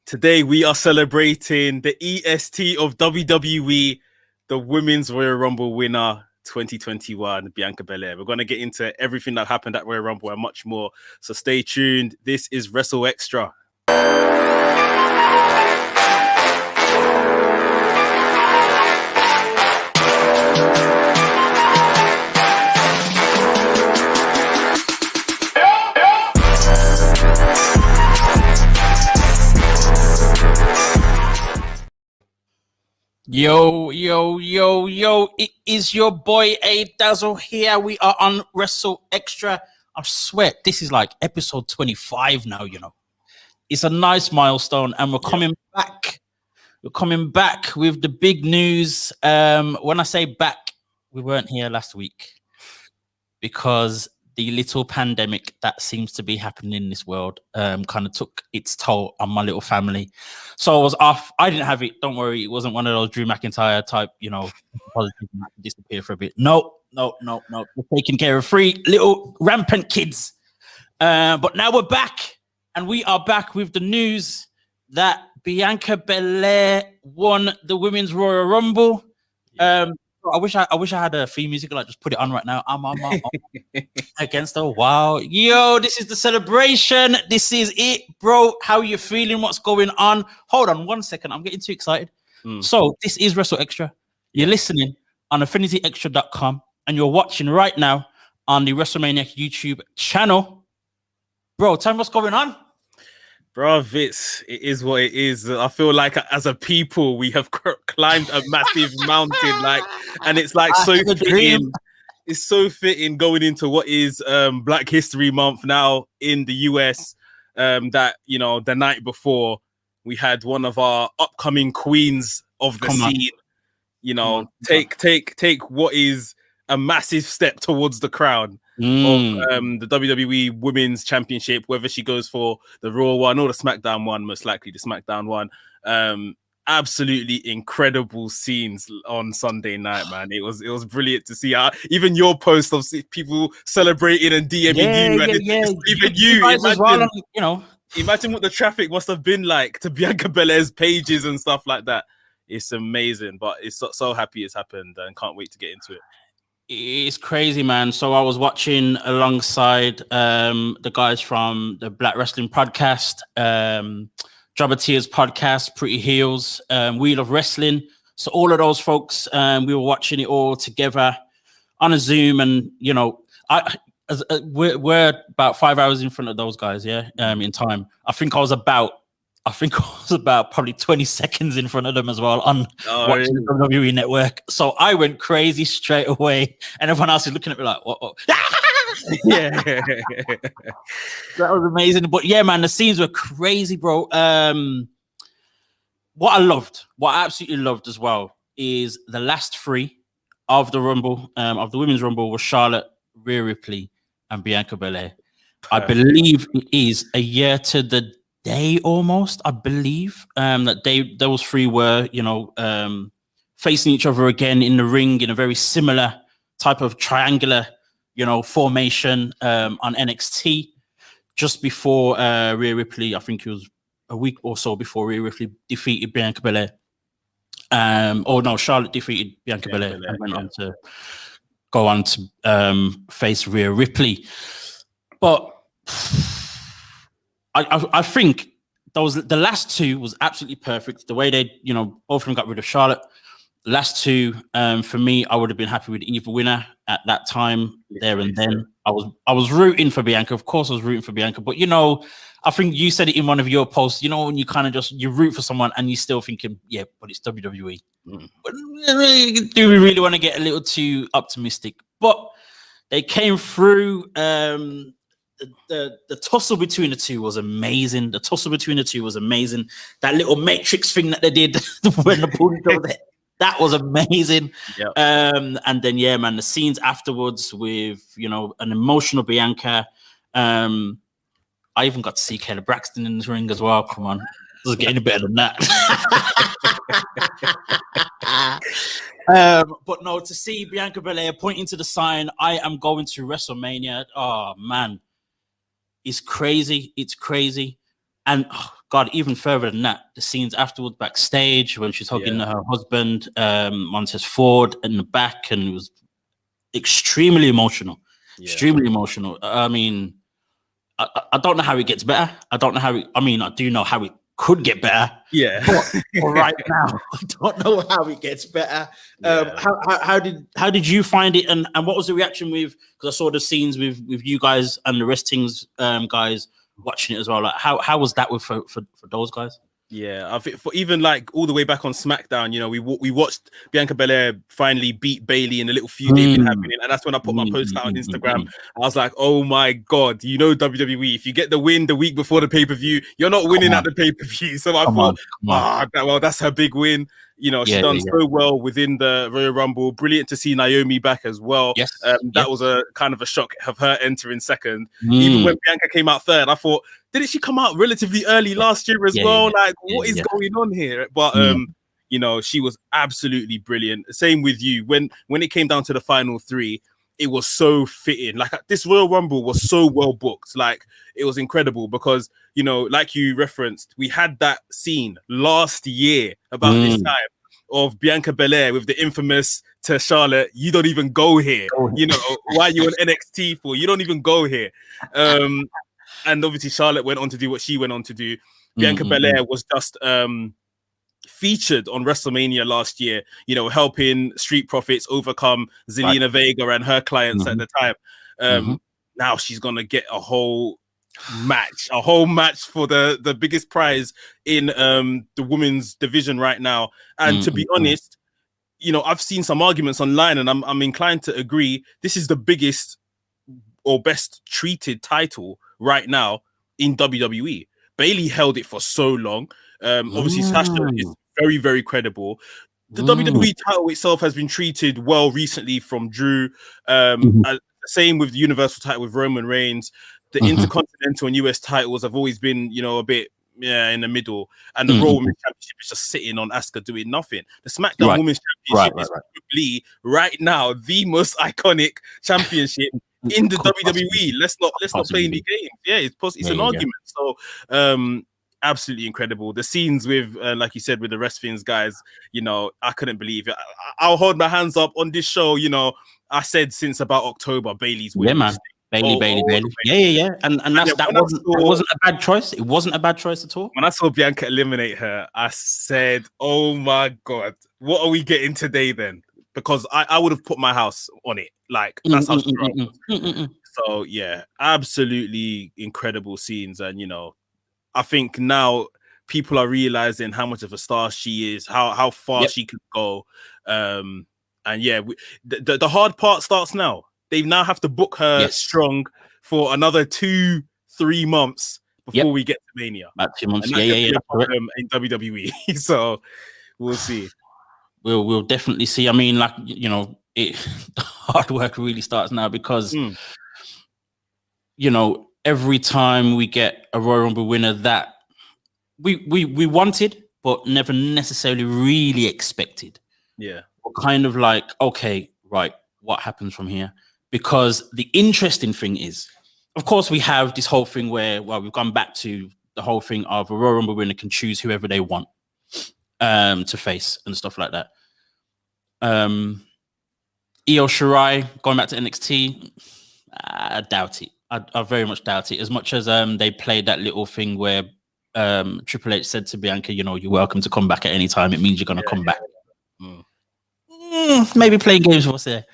Today we are celebrating the EST of WWE, the Women's Royal Rumble winner 2021, Bianca Belair. We're going to get into everything that happened at Royal Rumble and much more. So stay tuned. This is WrstlXtra. Yo, it is your boy A-Dazzle here. We are on WrestleXtra. I swear, this is like episode 25 now, you know. It's a nice milestone, and we're coming back. We're coming back with the big news. When I say back, we weren't here last week because the little pandemic that seems to be happening in this world kind of took its toll on my little family. So I was off. I didn't have it. Don't worry. It wasn't one of those Drew McIntyre type, you know, disappear for a bit. No. We're taking care of 3 little rampant kids. But now we're back, and we are back with the news that Bianca Belair won the Women's Royal Rumble. I wish I had a theme music, like just put it on right now. I'm against the wow. Yo, this is the celebration. This is it, bro. How you feeling? What's going on? Hold on 1 second. I'm getting too excited. So this is WrestleXtra. You're listening on affinityextra.com, and you're watching right now on the WrestleManiac YouTube channel. Bro, tell me what's going on. Bro, it is what it is. I feel like as a people, we have climbed a massive mountain, and it's like so fitting. It's so fitting going into what is Black History Month now in the US. That, you know, the night before we had one of our upcoming queens of the scene. You know, take what is a massive step towards the crown of the WWE Women's Championship, whether she goes for the Raw one or the SmackDown one, most likely the SmackDown one. Absolutely incredible scenes on Sunday night, man. It was brilliant to see. Even your post of people celebrating and DMing even you. Imagine, well, you know, imagine what the traffic must have been like to Bianca Belair's pages and stuff like that. It's amazing, but it's so happy it's happened and can't wait to get into it. It's crazy, man. So I was watching alongside the guys from the Black Wrestling Podcast, Jobberteers Podcast, Pretty Heels, Wheel of Wrestling. So all of those folks, we were watching it all together on a Zoom, and you know, we're about 5 hours in front of those guys, in time. I think I was about probably 20 seconds in front of them as well on watching the WWE Network. So I went crazy straight away, and everyone else is looking at me like, what? Yeah. That was amazing. But yeah, man, the scenes were crazy, bro. What I absolutely loved as well is the last 3 of the Rumble, of the Women's Rumble, was Charlotte, Rhea Ripley, and Bianca Belair. I believe it is a year to the day almost, I believe, that those 3 were, you know, facing each other again in the ring in a very similar type of triangular, you know, formation on NXT just before Rhea Ripley. I think it was a week or so before Rhea Ripley defeated Bianca Belair. Charlotte defeated Bianca Belair and went on to go on to face Rhea Ripley. But I think the last 2 was absolutely perfect. The way they, you know, both of them got rid of Charlotte. The last 2, for me, I would have been happy with either winner at that time, there and then. I was rooting for Bianca. Of course, I was rooting for Bianca. But, you know, I think you said it in one of your posts, you know, when you kind of you root for someone and you're still thinking, yeah, but it's WWE. But do we really want to get a little too optimistic? But they came through. The tussle between the 2 was amazing. That little matrix thing that they did when the pool over there, that was amazing. Yep. And then, yeah, man, the scenes afterwards with, you know, an emotional Bianca. I even got to see Kayla Braxton in the ring as well. Come on. It was getting better than that. But no, to see Bianca Belair pointing to the sign, I am going to WrestleMania. Oh, man. It's crazy. And God, even further than that, the scenes afterwards backstage when she's hugging her husband, Montez Ford in the back, and it was extremely emotional. Extremely emotional. I mean, I don't know how it gets better. I don't know how it, I mean, I do know how it could get better. Yeah. But right now, I don't know how it gets better. How did you find it, and what was the reaction with? Because I saw the scenes with you guys and the Wrestling's guys watching it as well. Like, how was that with for those guys? Yeah, I think for even like all the way back on SmackDown, you know, we watched Bianca Belair finally beat Bayley in a little feud they've been happening, and that's when I put my post out on Instagram. I was like, "Oh my god, you know, WWE, if you get the win the week before the pay-per-view, you're not winning at the pay-per-view." So I thought, well, that's her big win. You know, she done so well within the Royal Rumble. Brilliant to see Naomi back as well. That was a kind of a shock of her entering second. Even when Bianca came out third, I thought, didn't she come out relatively early last year as well? Like, what is going on here? But you know, she was absolutely brilliant. Same with you. When it came down to the final three, it was so fitting. Like, this Royal Rumble was so well booked. Like, it was incredible because, you know, like you referenced, we had that scene last year about this time of Bianca Belair with the infamous to Charlotte, "You don't even go here." You know, why are you on NXT for? You don't even go here. And obviously Charlotte went on to do what she went on to do. Bianca Belair was just featured on WrestleMania last year, you know, helping Street Profits overcome Zelina Vega and her clients at the time. Now she's gonna get a whole match for the biggest prize in the women's division right now. And to be honest, you know, I've seen some arguments online, and I'm inclined to agree. This is the biggest or best treated title right now in WWE. Bayley held it for so long. Obviously, Sasha is very, very credible. The WWE title itself has been treated well recently from Drew. Same with the Universal title with Roman Reigns. The Intercontinental and US titles have always been, you know, a bit in the middle. And the Raw Women's Championship is just sitting on Asuka doing nothing. The SmackDown Women's Championship is probably right now the most iconic championship in the WWE. Let's not play any games. Yeah, it's an argument. So absolutely incredible. The scenes with like you said with the Wrestling's guys, you know, I couldn't believe it. I'll hold my hands up on this show. You know, I said since about October, Bayley's winning. Yeah, man. Bayley. Yeah. And that wasn't a bad choice. It wasn't a bad choice at all. When I saw Bianca eliminate her, I said, "Oh my god, what are we getting today then?" Because I would have put my house on it. Like, that's how strong. So yeah, absolutely incredible scenes. And you know, I think now people are realizing how much of a star she is, how far she could go. And yeah, the hard part starts now. They now have to book her strong for another 2-3 months before we get to Mania. About 2 months. Yeah. In WWE. So we'll see. We'll definitely see. I mean, like, you know, the hard work really starts now because you know, every time we get a Royal Rumble winner that we wanted but never necessarily really expected. Yeah. We're kind of like, okay, right, what happens from here? Because the interesting thing is, of course, we have this whole thing where, well, we've gone back to the whole thing of a Royal Rumble winner can choose whoever they want to face and stuff like that. Io Shirai going back to NXT, I doubt it. I very much doubt it. As much as they played that little thing where Triple H said to Bianca, you know, you're welcome to come back at any time. It means you're going to come back. Maybe playing games with us there.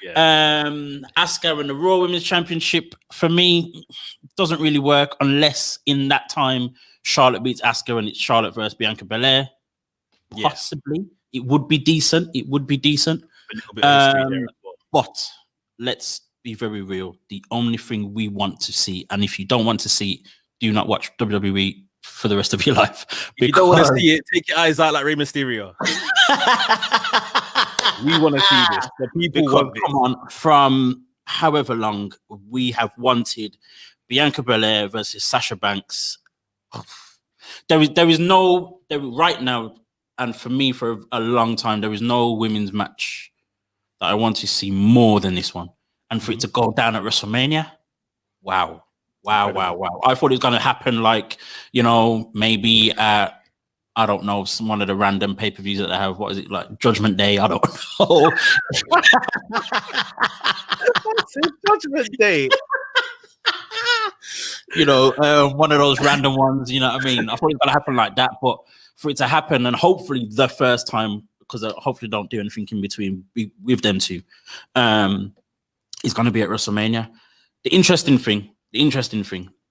Asuka and the Raw Women's Championship for me doesn't really work unless in that time Charlotte beats Asuka and it's Charlotte versus Bianca Belair. Possibly it would be decent. But let's be very real. The only thing we want to see, and if you don't want to see it, do not watch WWE for the rest of your life. If you don't want to see it, take your eyes out like Rey Mysterio. We want to see this. The people want this. Come on, from however long we have wanted Bianca Belair versus Sasha Banks. There is no right now, and for me for a long time, there is no women's match that I want to see more than this one. And for it to go down at WrestleMania, wow. Wow. I thought it was going to happen like, maybe I don't know, one of the random pay-per-views that they have. What is it, like Judgment Day? I don't know. Judgment Day. One of those random ones, you know what I mean? I thought it was going to happen like that, but for it to happen, and hopefully the first time, because hopefully don't do anything in between with them two, is going to be at WrestleMania. The interesting thing,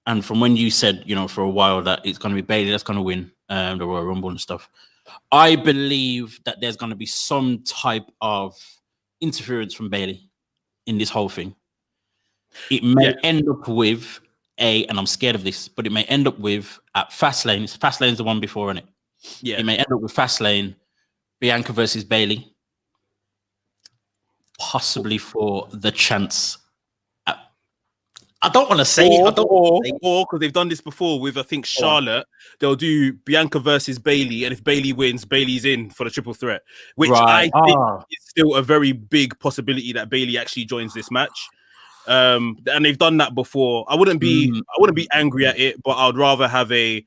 and from when you said, for a while that it's going to be Bayley that's going to win the Royal Rumble and stuff, I believe that there's going to be some type of interference from Bayley in this whole thing. It may end up with and I'm scared of this, but it may end up with at Fastlane. Fastlane's the one before, isn't it? Yeah. It may end up with Fastlane, Bianca versus Bayley, possibly for the chance. I don't want to say or because they've done this before with, I think, Charlotte. They'll do Bianca versus Bayley, and if Bayley wins, Bayley's in for the triple threat, which I think is still a very big possibility that Bayley actually joins this match. And they've done that before. I wouldn't be angry at it, but I'd rather have a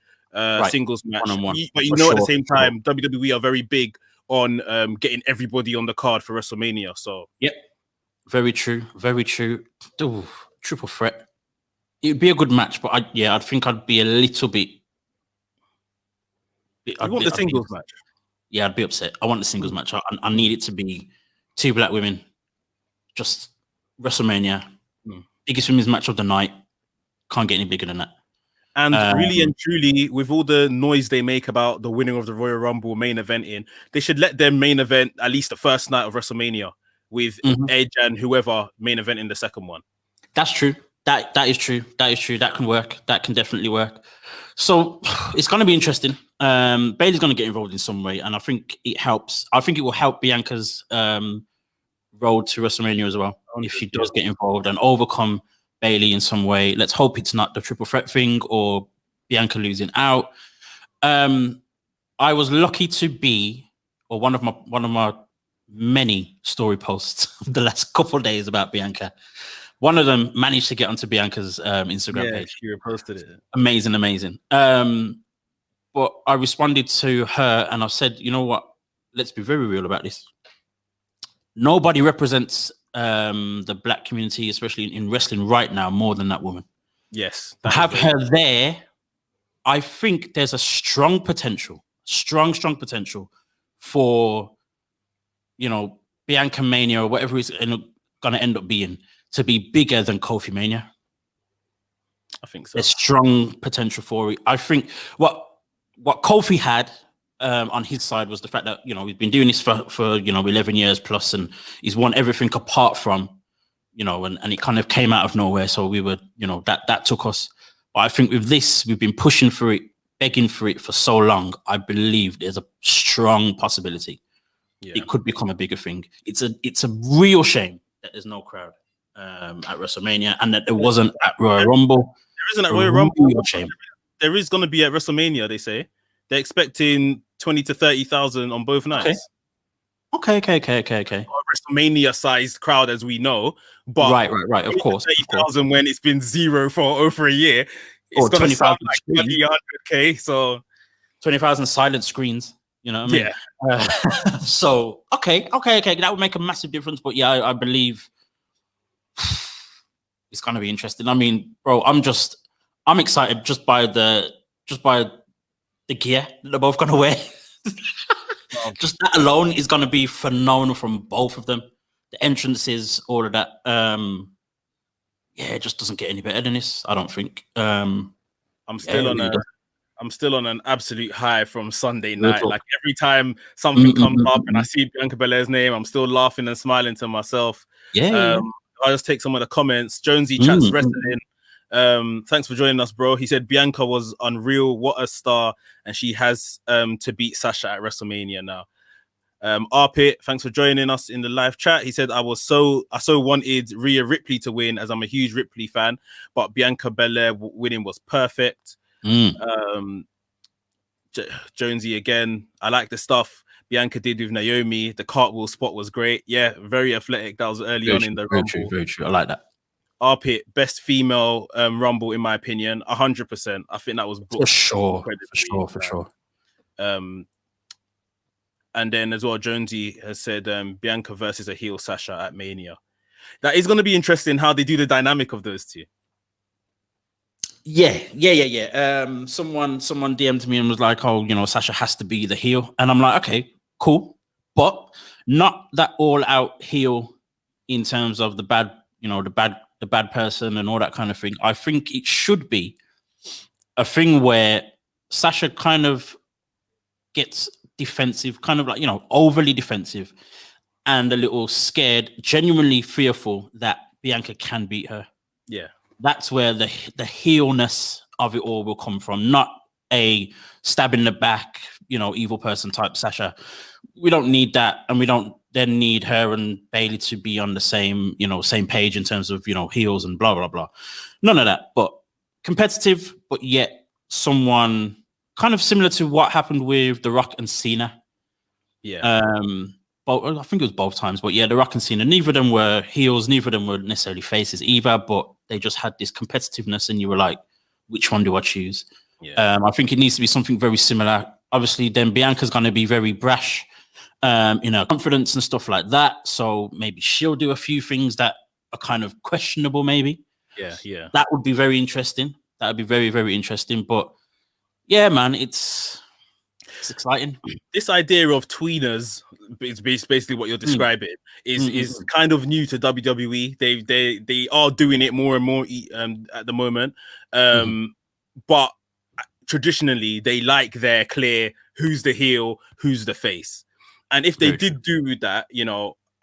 singles match. One-on-one. But at the same time, WWE are very big on getting everybody on the card for WrestleMania. So very true. Ooh, triple threat. It'd be a good match, but I think I'd be a little bit. You want the singles match? Yeah, I'd be upset. I want the singles match. I need it to be two black women, just WrestleMania. Biggest women's match of the night. Can't get any bigger than that. And really and truly, with all the noise they make about the winning of the Royal Rumble main eventing, they should let them main event at least the first night of WrestleMania with Edge and whoever main event in the second one. That's true. That is true. That can work. That can definitely work. So it's going to be interesting. Bayley's going to get involved in some way, and I think it helps. I think it will help Bianca's road to WrestleMania as well, if she does get involved and overcome Bayley in some way. Let's hope it's not the triple threat thing or Bianca losing out. I was lucky to be, or one of my many story posts the last couple of days about Bianca. One of them managed to get onto Bianca's Instagram page. She reposted it. Amazing. But I responded to her and I said, you know what? Let's be very real about this. Nobody represents the black community, especially in wrestling right now, more than that woman. Yes. Have her there. I think there's a strong potential for, Bianca Mania or whatever it's going to end up being, to be bigger than Kofi Mania. I think so. There's strong potential for it. I think what Kofi had on his side was the fact that, he's been doing this for 11 years plus, and he's won everything apart from, and it kind of came out of nowhere. So we were, that took us. But I think with this, we've been pushing for it, begging for it for so long. I believe there's a strong possibility it could become a bigger thing. It's a real shame that there's no crowd at WrestleMania and that there wasn't at Royal Rumble. There isn't at Royal Rumble. Shame. There is going to be at WrestleMania, they say. They're expecting 20 to 30,000 on both nights. Okay. WrestleMania-sized crowd, as we know. But right. Of course. 30,000 when it's been zero for over a year. It's going to sound like 100K. So 20,000 silent screens. You know what I mean? Yeah. So, okay. That would make a massive difference. But yeah, I believe it's going to be interesting. I mean, bro, I'm excited just by the gear that they're both going to wear. Just that alone is going to be phenomenal from both of them. The entrances, all of that. It just doesn't get any better than this, I don't think. I'm still on an absolute high from Sunday night. Like every time something comes up and I see Bianca Belair's name, I'm still laughing and smiling to myself. I'll just take some of the comments. Jonesy chats wrestling. Thanks for joining us, bro. He said Bianca was unreal. What a star. And she has to beat Sasha at WrestleMania now. Arpit, thanks for joining us in the live chat. He said I so wanted Rhea Ripley to win, as I'm a huge Ripley fan, but Bianca Belair winning was perfect. Jonesy again, I like the stuff Bianca did with Naomi. The cartwheel spot was great. Yeah, very athletic. That was early on in the Rumble. Very true. I like that. Arpit, best female Rumble in my opinion, 100%. I think that was booked for sure. And then as well, Jonesy has said Bianca versus a heel Sasha at Mania. That is going to be interesting how they do the dynamic of those two. Yeah. Someone DM'd me and was like, "Oh, Sasha has to be the heel," and I'm like, "Okay, cool," but not that all out heel in terms of the bad, the bad person and all that kind of thing. I think it should be a thing where Sasha kind of gets defensive, kind of like overly defensive, and a little scared, genuinely fearful that Bianca can beat her. Yeah. That's where the heelness of it all will come from, not a stab in the back, evil person type Sasha. We don't need that, and we don't then need her and Bailey to be on the same page in terms of heels and blah blah blah. None of that, but competitive, but yet someone kind of similar to what happened with The Rock and Cena. Yeah. I think it was both times, but yeah, The Rock and Cena, neither of them were heels, neither of them were necessarily faces either, but they just had this competitiveness, and you were like, which one do I choose? Yeah. I think it needs to be something very similar. Obviously, then Bianca's going to be very brash, confidence and stuff like that. So maybe she'll do a few things that are kind of questionable, maybe. Yeah. That would be very interesting. That would be very, very interesting. But yeah, man, it's exciting. This idea of tweeners, it's basically what you're describing, is kind of new to WWE. They are doing it more and more at the moment. But traditionally, they like their clear who's the heel, who's the face. And if they did do that,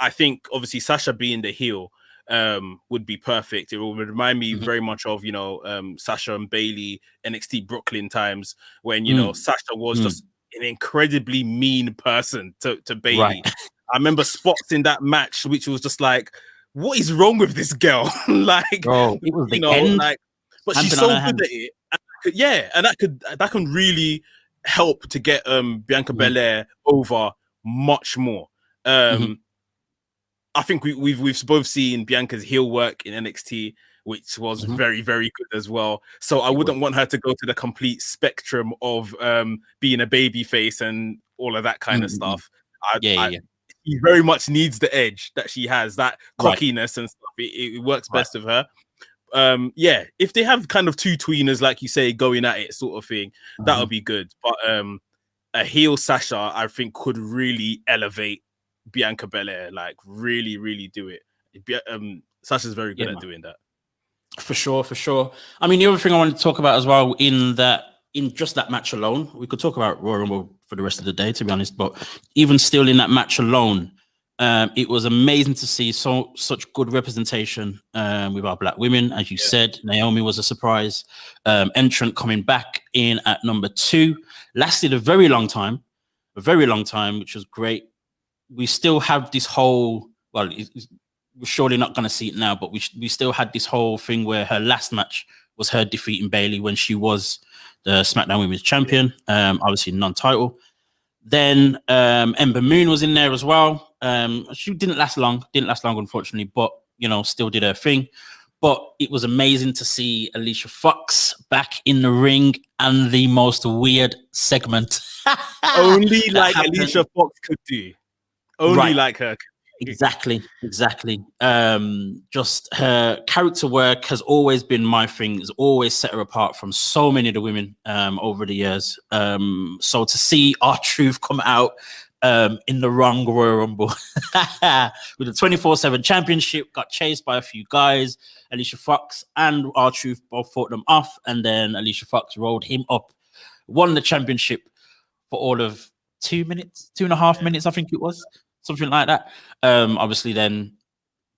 I think obviously Sasha being the heel would be perfect. It would remind me very much of Sasha and Bailey NXT Brooklyn times when Sasha was just an incredibly mean person to Bailey. Right. I remember spots in that match which was just like, what is wrong with this girl? Like, bro, it was the end. Like, but she's so good at it. And that can really help to get Bianca Belair over much more. I think we've both seen Bianca's heel work in NXT, which was very, very good as well. So I wouldn't want her to go to the complete spectrum of being a baby face and all of that kind of stuff. She very much needs the edge that she has, that cockiness and stuff. It works best with her. If they have kind of two tweeners, like you say, going at it sort of thing, that would be good. But a heel Sasha, I think, could really elevate Bianca Belair, like really, really do it. Sasha's very good at doing that. For sure. I mean, the other thing I wanted to talk about as well in just that match alone, we could talk about Royal Rumble for the rest of the day, to be honest, but even still in that match alone, it was amazing to see such good representation with our black women. As you said, Naomi was a surprise entrant coming back in at number 2, lasted a very long time, which was great. We still have this whole, we're surely not going to see it now, but we still had this whole thing where her last match was her defeating Bailey when she was the SmackDown Women's Champion, obviously non-title. Then Ember Moon was in there as well. She didn't last long, unfortunately, but still did her thing. But it was amazing to see Alicia Fox back in the ring and the most weird segment. Only like Alicia Fox could do. Only like her. Exactly. Just her character work has always been my thing. Has always set her apart from so many of the women over the years. So to see R-Truth come out in the wrong Royal Rumble with the 24/7 championship, got chased by a few guys. Alicia Fox and R-Truth both fought them off, and then Alicia Fox rolled him up, won the championship for all of 2.5 minutes, I think it was. Something like that. Obviously, then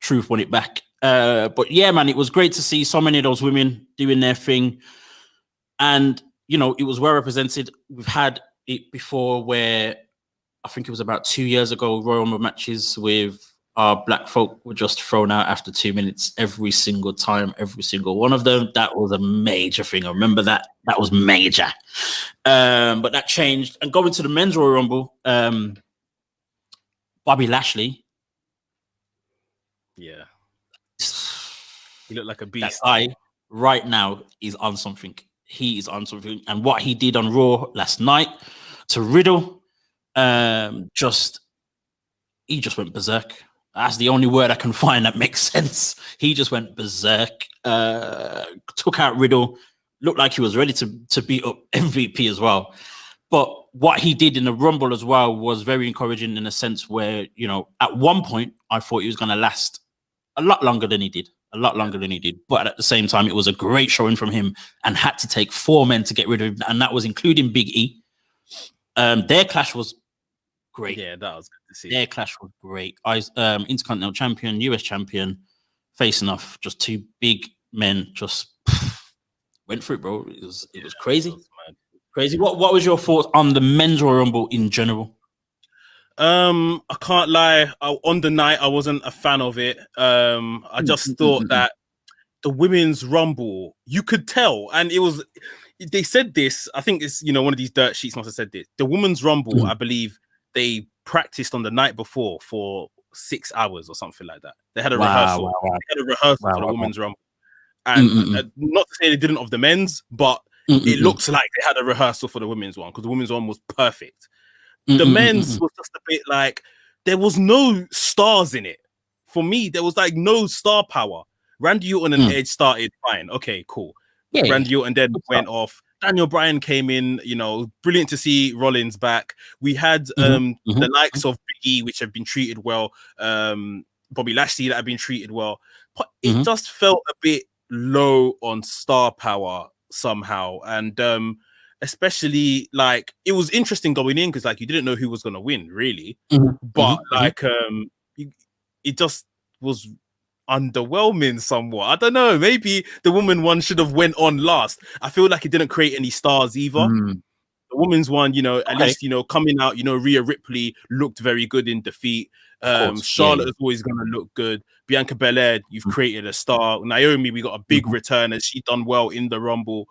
Truth won it back. But yeah, man, it was great to see so many of those women doing their thing. And, it was well represented. We've had it before where I think it was about 2 years ago, Royal Rumble matches with our black folk were just thrown out after 2 minutes every single time, every single one of them. That was a major thing. I remember that. That was major. But that changed. And going to the men's Royal Rumble, Bobby Lashley. Yeah. He looked like a That beast. guy right now is on something. He is on something, and what he did on Raw last night to Riddle, he just went berserk. That's the only word I can find that makes sense. He just went berserk, took out Riddle, looked like he was ready to beat up MVP as well. But what he did in the Rumble as well was very encouraging in a sense where, at one point I thought he was going to last a lot longer than he did. But at the same time, it was a great showing from him and had to take 4 men to get rid of him. And that was including Big E. Their clash was great. Yeah, that was good to see. Their clash was great. Intercontinental champion, US champion, facing off just 2 big men, just went for it, bro. It was crazy. Crazy. What was your thoughts on the men's Royal Rumble in general? I can't lie. On the night, I wasn't a fan of it. I just thought that the women's Rumble, you could tell, and it was. They said this. I think it's one of these dirt sheets must have said this. The women's Rumble, I believe, they practiced on the night before for 6 hours or something like that. They had a rehearsal. They had a rehearsal for the women's Rumble, and not to say they didn't of the men's, but it looks like they had a rehearsal for the women's one because the women's one was perfect. The men's was just a bit like there was no stars in it. For me, there was like no star power. Randy Orton and Edge started fine. Okay, cool. Yeah, Randy Orton then went off. Daniel Bryan came in, brilliant to see Rollins back. We had the likes of Big E, which have been treated well. Bobby Lashley that have been treated well. But it just felt a bit low on star power somehow. And especially like it was interesting going in because like you didn't know who was going to win really, but it just was underwhelming somewhat. I don't know, maybe the woman one should have went on last. I feel like it didn't create any stars either. The women's one, at least coming out, Rhea Ripley looked very good in defeat. Charlotte is always going to look good. Bianca Belair, you've created a star. Naomi, we got a big return and she done well in the Rumble.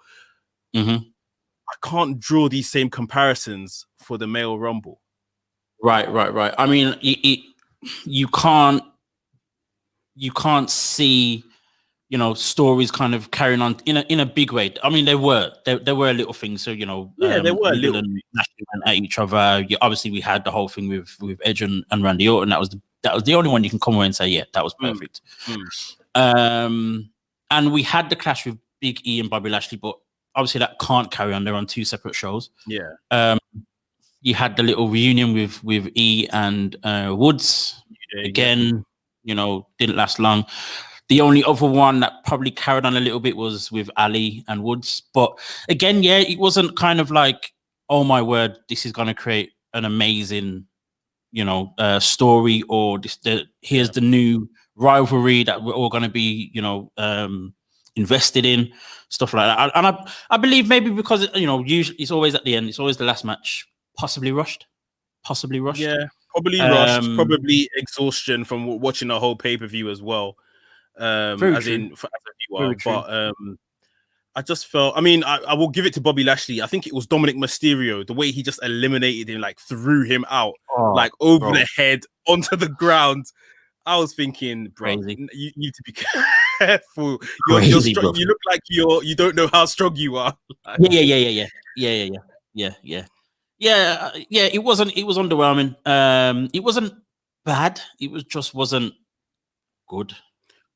I can't draw these same comparisons for the male Rumble. Right. I mean, you can't see, stories kind of carrying on in a big way. I mean, there were little things. So, there were little and at each other. Obviously, we had the whole thing with Edge and Randy Orton. That was the only one you can come away and say, yeah, that was perfect. And we had the clash with Big E and Bobby Lashley, but obviously that can't carry on. They're on 2 separate shows. Yeah. You had the little reunion with E and Woods. Again, didn't last long. The only other one that probably carried on a little bit was with Ali and Woods. But again, yeah, it wasn't kind of like, oh my word, this is going to create an amazing, story, or here's the new rivalry that we're all going to be, invested in, stuff like that. And I believe maybe because usually it's always at the end, it's always the last match, possibly rushed. Yeah, probably rushed, probably exhaustion from watching the whole pay-per-view as well. As a viewer, but I just felt. I mean, I will give it to Bobby Lashley. I think it was Dominic Mysterio, the way he just eliminated him, like threw him out, over the head onto the ground. I was thinking, bro, you need to be careful. You look like you don't know how strong you are. Yeah. It was underwhelming. It wasn't bad. It wasn't good.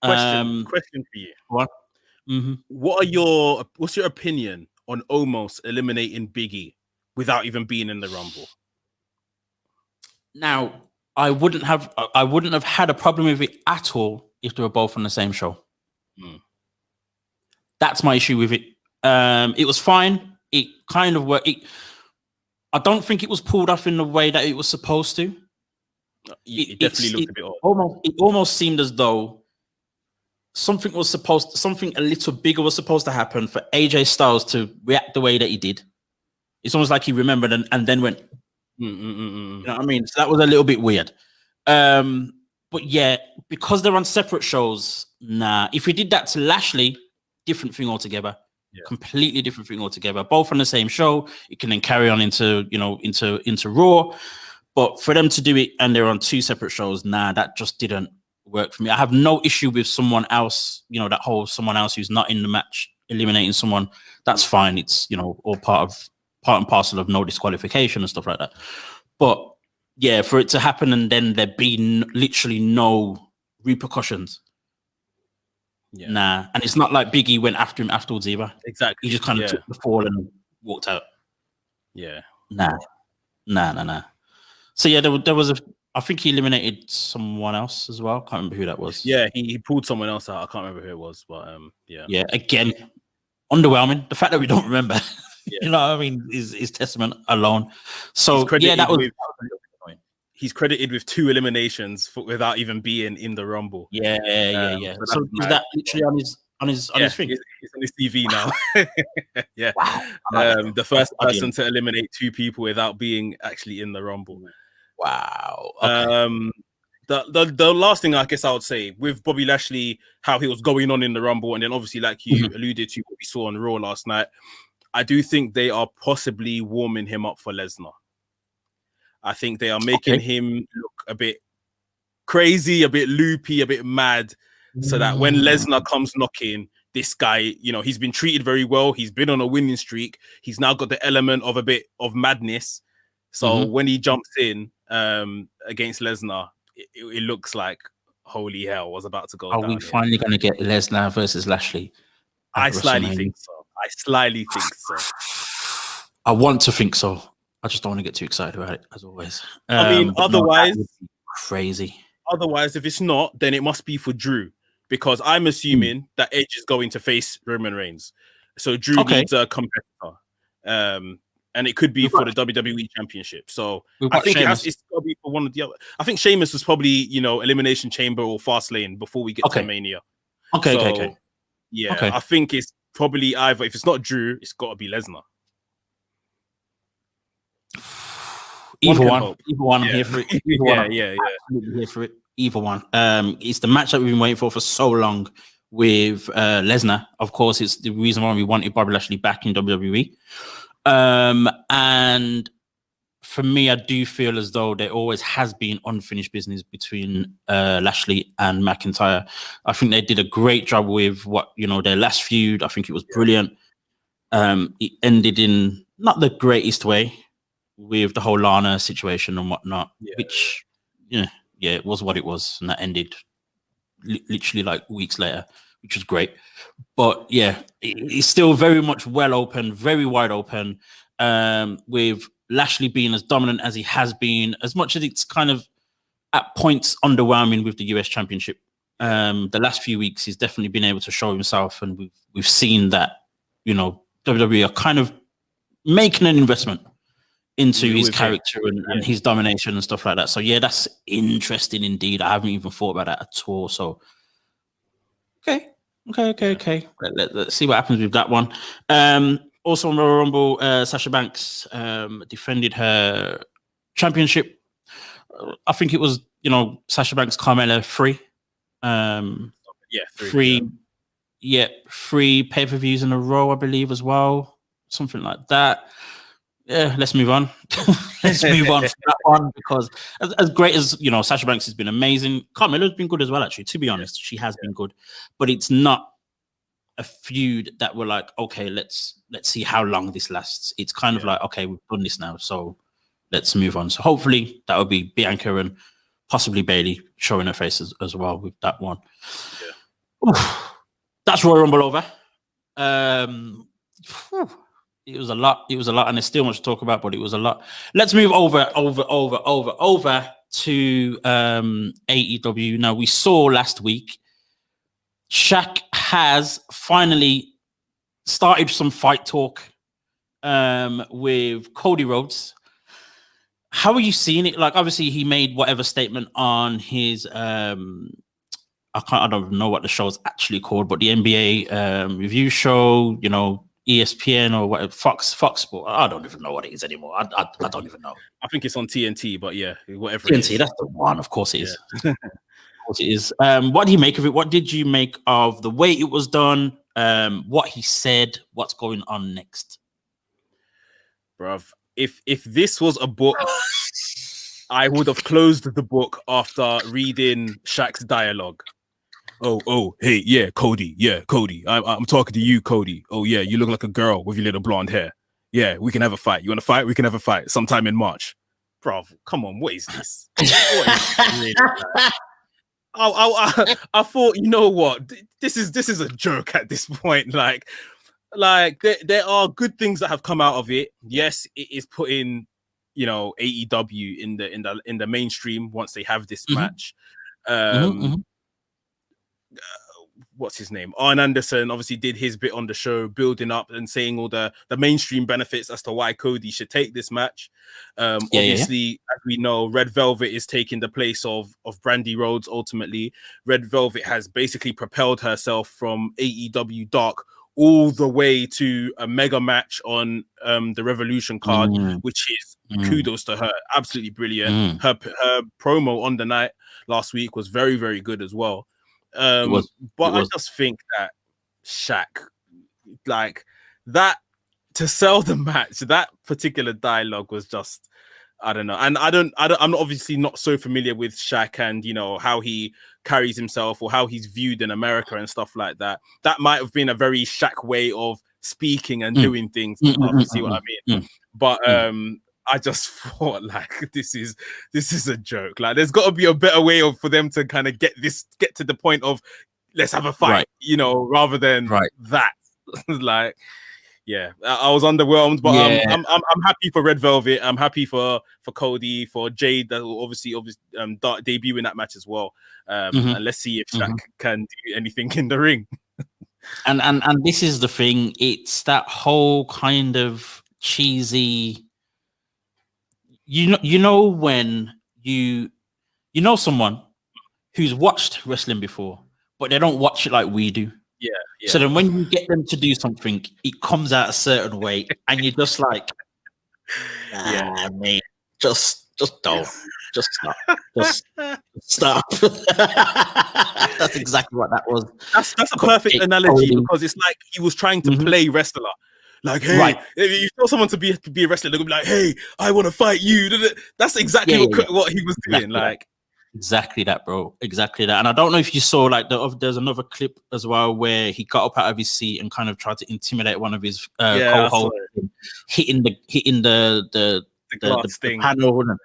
Question for you. What? What's your opinion on almost eliminating Big E without even being in the Rumble? Now, I wouldn't have had a problem with it at all if they were both on the same show. That's my issue with it. It was fine. It kind of worked. I don't think it was pulled off in the way that it was supposed to. It definitely looked a bit odd. It almost seemed as though something a little bigger was supposed to happen for AJ Styles to react the way that he did. It's almost like he remembered and then went, You know what I mean? So that was a little bit weird. But yeah, because they're on separate shows, nah. If we did that to Lashley, different thing altogether. Yeah. Completely different thing altogether. Both on the same show, it can then carry on into Raw. But for them to do it and they're on 2 separate shows, nah, that just didn't work for me. I have no issue with someone else, that whole someone else who's not in the match eliminating someone. That's fine. It's, all part and parcel of no disqualification and stuff like that. But yeah, for it to happen and then there be literally no repercussions. Yeah. Nah. And it's not like Biggie went after him afterwards either. Exactly. He just kind of took the fall and walked out. Yeah. Nah. So yeah, there was I think he eliminated someone else as well. Can't remember who that was. Yeah, he pulled someone else out. I can't remember who it was, but yeah. Yeah, again, underwhelming. The fact that we don't remember, you know what I mean, is testament alone. So yeah, that was he's credited with 2 eliminations without even being in the Rumble. Yeah. So is that literally on his thing? It's on his TV now. Yeah. Wow. The first person to eliminate 2 people without being actually in the Rumble. Wow. Okay. The last thing I guess I would say with Bobby Lashley, how he was going on in the Rumble, and then obviously like you alluded to what we saw on Raw last night, I do think they are possibly warming him up for Lesnar. I think they are making him look a bit crazy, a bit loopy, a bit mad, so that when Lesnar comes knocking, this guy, he's been treated very well. He's been on a winning streak. He's now got the element of a bit of madness. So when he jumps in against Lesnar, it looks like holy hell was about to go down. Are we finally going to get Lesnar versus Lashley? I slightly think so. I want to think so. I just don't want to get too excited about it, as always. I mean, otherwise, crazy. Otherwise, if it's not, then it must be for Drew, because I'm assuming that Edge is going to face Roman Reigns. So Drew needs a competitor. And it could be for the WWE Championship. So I think it's got to be for one of the other. I think Sheamus was probably, Elimination Chamber or Fastlane before we get to Mania. Okay. Yeah, I think it's probably either, if it's not Drew, it's got to be Lesnar. Either one. I'm here for it. Yeah. Absolutely here for it. Either one. It's the match that we've been waiting for so long with Lesnar. Of course, it's the reason why we wanted Bobby Lashley back in WWE. And for me, I do feel as though there always has been unfinished business between Lashley and McIntyre. I think they did a great job with their last feud. I think it was brilliant. It ended in not the greatest way with the whole Lana situation and whatnot, which it was what it was, and that ended literally like weeks later, which was great. But yeah, it's still very much well open, very wide open, with Lashley being as dominant as he has been, as much as it's kind of at points underwhelming with the US Championship. The last few weeks, he's definitely been able to show himself, and we've seen that, WWE are kind of making an investment into his character and his domination and stuff like that. So yeah, that's interesting indeed. I haven't even thought about that at all. So okay. Let's see what happens with that one. Also on Royal Rumble, Sasha Banks defended her championship. I think it was, Sasha Banks, Carmella 3. Three pay-per-views in a row, I believe, as well. Something like that. Yeah, let's move on. Let's move on from that one, because as great as Sasha Banks has been amazing, Carmella's been good as well. Actually, to be honest, she has been good, but it's not a feud that we're like, okay, let's see how long this lasts. It's kind of like, okay, we've done this now, so let's move on. So hopefully that will be Bianca and possibly Bayley showing her face as well with that one. That's Royal Rumble over. It was a lot, and there's still much to talk about, but it was a lot. Let's move over to AEW. Now, we saw last week, Shaq has finally started some fight talk with Cody Rhodes. How are you seeing it? Like, obviously, he made whatever statement on his I don't know what the show is actually called, but the NBA review show, ESPN or whatever, Fox Sport. I don't even know what it is anymore. I don't even know. I think it's on TNT, but yeah, whatever. TNT, that's the one. Of course it is. Of course it is. What did you make of it? What did you make of the way it was done? What he said? What's going on next? Bruv, if this was a book, I would have closed the book after reading Shaq's dialogue. Oh, hey, yeah, Cody. I'm talking to you, Cody. Oh, yeah, you look like a girl with your little blonde hair. Yeah, we can have a fight. You want to fight? We can have a fight sometime in March. Bro, come on, what is this? What is really like? I thought, you know what? This is a joke at this point. Like there are good things that have come out of it. Yes, it is putting, you know, AEW in the mainstream once they have this match. What's his name? Arn Anderson obviously did his bit on the show, building up and saying all the mainstream benefits as to why Cody should take this match. Obviously, as we know, Red Velvet is taking the place of Brandy Rhodes. Ultimately, Red Velvet has basically propelled herself from AEW Dark all the way to a mega match on the Revolution card, which is kudos to her. Absolutely brilliant. Her promo on the night last week was very, very good as well. I just think that Shaq, like that, to sell the match, that particular dialogue was just, I don't know. And I'm obviously not so familiar with Shaq and, you know, how he carries himself or how he's viewed in America and stuff like that. That might have been a very Shaq way of speaking and doing things. You see what I mean? But I just thought, like, this is a joke. Like, there's got to be a better way for them to kind of get to the point of let's have a fight, you know, rather than that. Like, yeah, I was underwhelmed, but I'm happy for Red Velvet. I'm happy for Cody, for Jade, that will obviously debut in that match as well. And let's see if Shaq can do anything in the ring. and this is the thing. It's that whole kind of cheesy. You know when you know someone who's watched wrestling before, but they don't watch it like we do. Yeah. So then when you get them to do something, it comes out a certain way, and you're just like, mate, just don't, just stop, That's exactly what that was. That's a perfect analogy, because it's like he was trying to play wrestler. Like, hey, if you tell someone to be a wrestler, they're gonna be like, hey, I want to fight you. That's exactly what he was doing. Like, exactly that, bro. Exactly that. And I don't know if you saw, like, there's another clip as well where he got up out of his seat and kind of tried to intimidate one of his co-hosts, hitting the glass thing. Panel. And...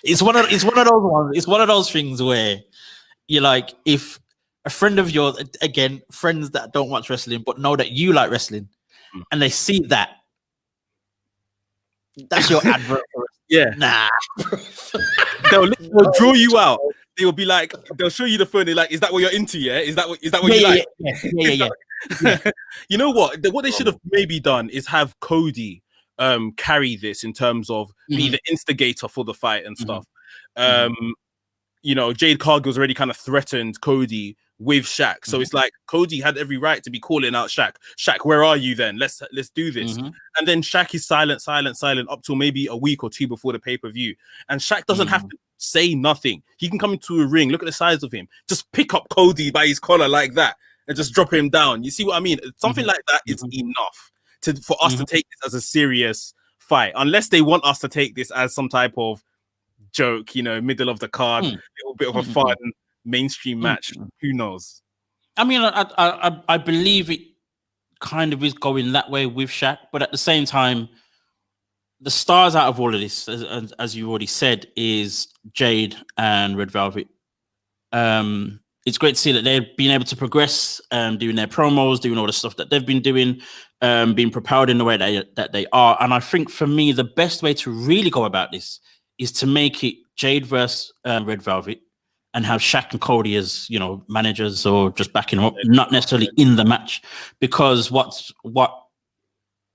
It's one of those ones. It's one of those things where you're like, if a friend of yours, again, friends that don't watch wrestling but know that you like wrestling, and they see that, that's your advert for it. Yeah. Nah. They'll draw you out. They'll be like, they'll show you the phone. They're like, is that what you're into? Yeah. Is that what you like? Yeah. You know what? What they should have maybe done is have Cody carry this in terms of be the instigator for the fight and stuff. You know, Jade Cargill's already kind of threatened Cody with Shaq, so it's like Cody had every right to be calling out Shaq. Shaq, where are you then? Let's do this. And then Shaq is silent up till maybe a week or two before the pay-per-view, and Shaq doesn't have to say nothing. He can come into a ring, look at the size of him, just pick up Cody by his collar like that and just drop him down. You see what I mean? Something like that is enough for us to take this as a serious fight, unless they want us to take this as some type of joke, you know, middle of the card, a little bit of a fun mainstream match. Who knows? I mean, I believe it kind of is going that way with Shaq, but at the same time, the stars out of all of this, as you already said, is Jade and Red Velvet. It's great to see that they've been able to progress, doing their promos, doing all the stuff that they've been doing, being propelled in the way that they are. And I think for me, the best way to really go about this is to make it Jade versus Red Velvet, and have Shaq and Cody as, you know, managers or just backing them up, not necessarily in the match. Because what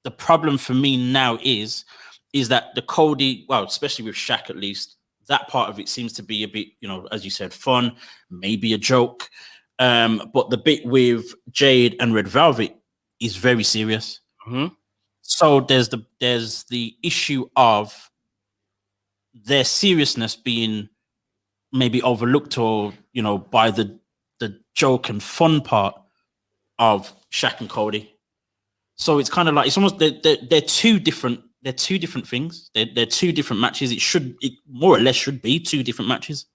the problem for me now is that the Cody, well, especially with Shaq at least, that part of it seems to be a bit, you know, as you said, fun, maybe a joke. But the bit with Jade and Red Velvet is very serious. So there's the issue of their seriousness being maybe overlooked, or, you know, by the joke and fun part of Shaq and Cody. So it's kind of like it's almost they're two different. They're two different things. They're two different matches. It more or less should be two different matches,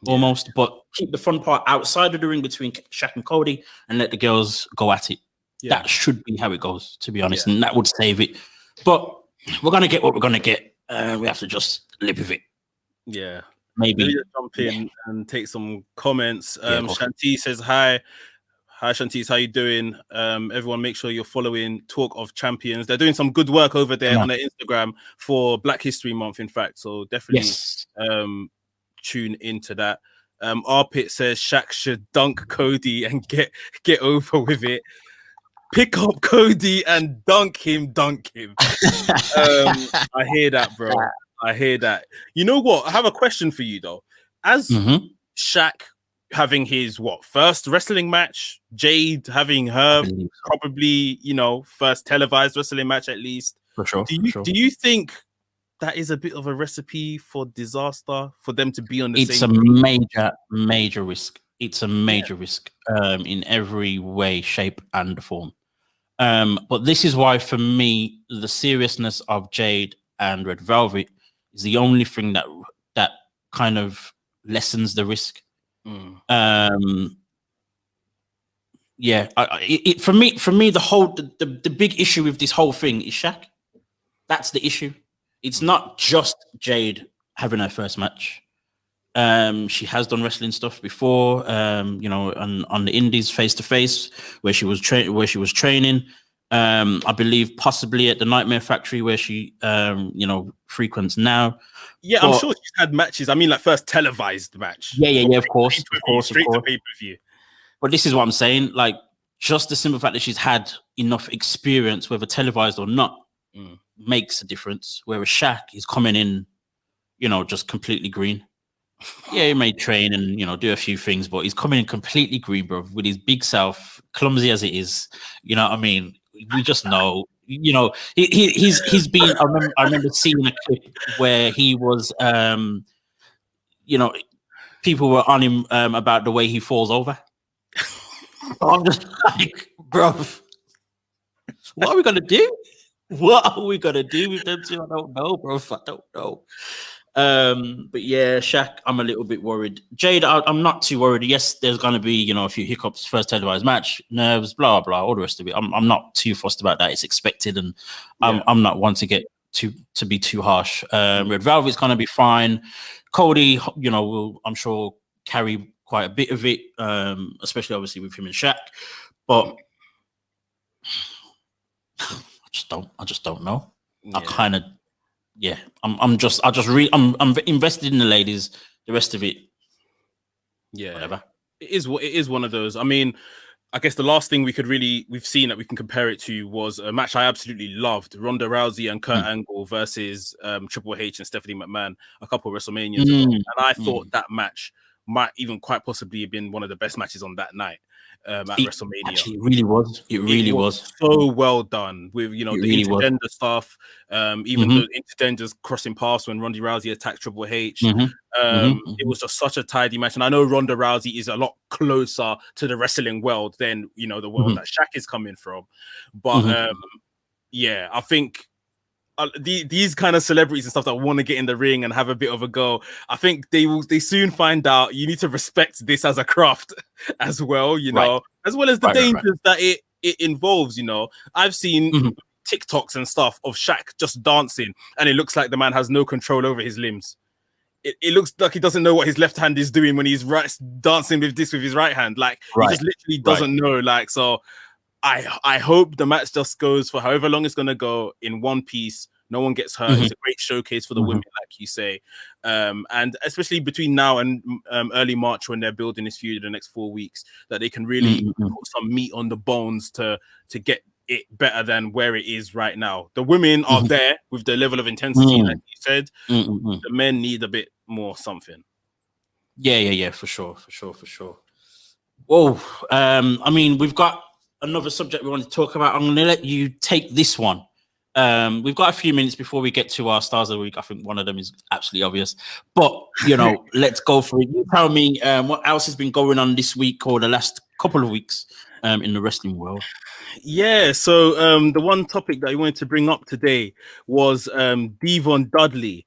almost. But keep the fun part outside of the ring between Shaq and Cody, and let the girls go at it. Yeah. That should be how it goes, to be honest, and that would save it. But we're gonna get what we're gonna get. We have to just live with it. Yeah, maybe jump in and take some comments. Shanti says hi. Hi Shantice, how you doing? Everyone, make sure you're following Talk of Champions. They're doing some good work over there on their Instagram for Black History Month, in fact. So definitely tune into that. Arpit says Shaq should dunk Cody and get over with it. Pick up Cody and dunk him. I hear that, bro. I hear that. You know what? I have a question for you though. As Shaq having his first wrestling match, Jade having her probably first televised wrestling match at least. For sure. Do you think that is a bit of a recipe for disaster for them to be on the same? It's a major risk. It's a major risk in every way, shape, and form. But this is why, for me, the seriousness of Jade and Red Velvet is the only thing that kind of lessens the risk. For me, the big issue with this whole thing is Shaq. That's the issue. It's not just Jade having her first match. She has done wrestling stuff before, on the indies face to face where she was training. I believe possibly at the Nightmare Factory where she frequents now. Yeah, I'm sure she's had matches. I mean, like first televised match. Yeah, of course. Straight to pay-per-view. But this is what I'm saying. Like, just the simple fact that she's had enough experience, whether televised or not, makes a difference. Whereas Shaq is coming in, just completely green. Yeah, he may train and do a few things, but he's coming in completely green, bro, with his big self, clumsy as it is. You know what I mean? We just know. He's been. I remember seeing a clip where he was. People were on him about the way he falls over. I'm just like, bro, what are we gonna do? What are we gonna do with them two? I don't know, bro. I don't know. But yeah, Shaq, I'm a little bit worried. Jade, I'm not too worried. Yes, there's gonna be a few hiccups, first televised match, nerves, blah blah, all the rest of it. I'm not too fussed about that. It's expected, and I'm not one to get to be too harsh. Red Velvet's gonna be fine. Cody, will I'm sure carry quite a bit of it, especially obviously with him and Shaq. But I just don't know. Yeah. I kind of. Yeah, I'm invested in the ladies. The rest of it, whatever. It is one of those. I mean, I guess the last thing we've seen that we can compare it to was a match I absolutely loved: Ronda Rousey and Kurt Angle versus Triple H and Stephanie McMahon a couple of WrestleManias ago, and I thought that match might even quite possibly have been one of the best matches on that night. At WrestleMania. Actually, it really was. It really was so well done with the intergender stuff. Even the intergenders crossing paths when Ronda Rousey attacked Triple H. It was just such a tidy match, and I know Ronda Rousey is a lot closer to the wrestling world than the world that Shaq is coming from. But I think. These kind of celebrities and stuff that want to get in the ring and have a bit of a go, I think they soon find out you need to respect this as a craft as well, as well as the dangers that it involves. I've seen TikToks and stuff of Shaq just dancing, and it looks like the man has no control over his limbs. It looks like he doesn't know what his left hand is doing when he's dancing with his right hand. Like he just literally doesn't know. Like so. I hope the match just goes for however long it's going to go in one piece. No one gets hurt. It's a great showcase for the women, like you say. And especially between now and early March when they're building this feud in the next 4 weeks, that they can really put some meat on the bones to get it better than where it is right now. The women are there with the level of intensity, like you said. The men need a bit more something. Yeah, for sure. Whoa. I mean, we've got another subject we want to talk about. I'm going to let you take this one. We've got a few minutes before we get to our stars of the week. I think one of them is absolutely obvious, but let's go for it. You tell me what else has been going on this week or the last couple of weeks in the wrestling world? Yeah, so the one topic that I wanted to bring up today was Devon Dudley.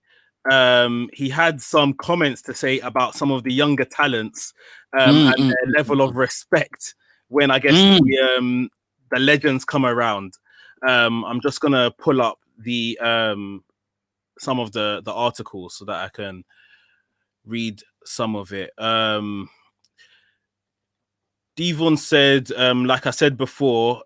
He had some comments to say about some of the younger talents and their level of respect when I guess the legends come around. I'm just gonna pull up the some of the articles so that I can read some of it. Devon said, like I said before,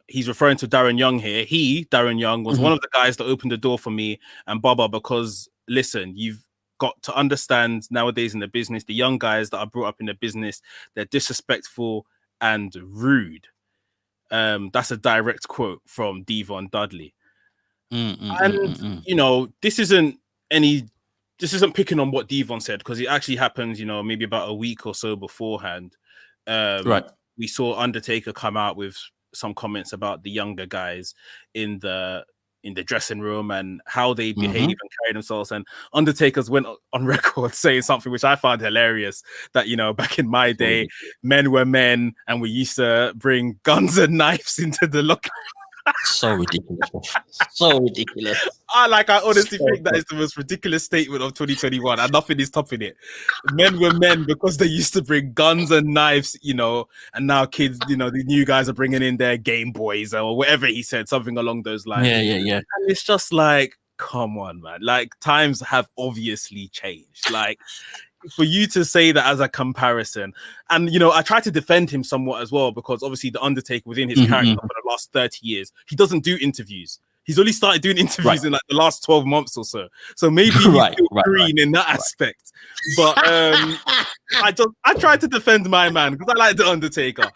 he's referring to Darren Young here. Darren Young, was one of the guys that opened the door for me and Baba, because listen, you've got to understand nowadays in the business, the young guys that are brought up in the business, they're disrespectful and rude. That's a direct quote from Devon Dudley. You know, this isn't picking on what Devon said, because it actually happens, you know, maybe about a week or so beforehand. Right. We saw Undertaker come out with some comments about the younger guys in the dressing room and how they behave and carry themselves. And Undertaker's went on record saying something which I found hilarious, that, you know, back in my day, men were men and we used to bring guns and knives into the locker. So ridiculous. So ridiculous. I honestly think that is the most ridiculous statement of 2021, and nothing is topping it. Men were men because they used to bring guns and knives, you know, and now kids, you know, the new guys are bringing in their Game Boys or whatever he said, something along those lines. Yeah. And it's just like, come on, man. Like, times have obviously changed. Like, for you to say that as a comparison, and you know, I try to defend him somewhat as well, because obviously the Undertaker within his character for the last 30 years, he doesn't do interviews. He's only started doing interviews in like the last 12 months or so. So maybe he's still green in that aspect. But I tried to defend my man because I like the Undertaker.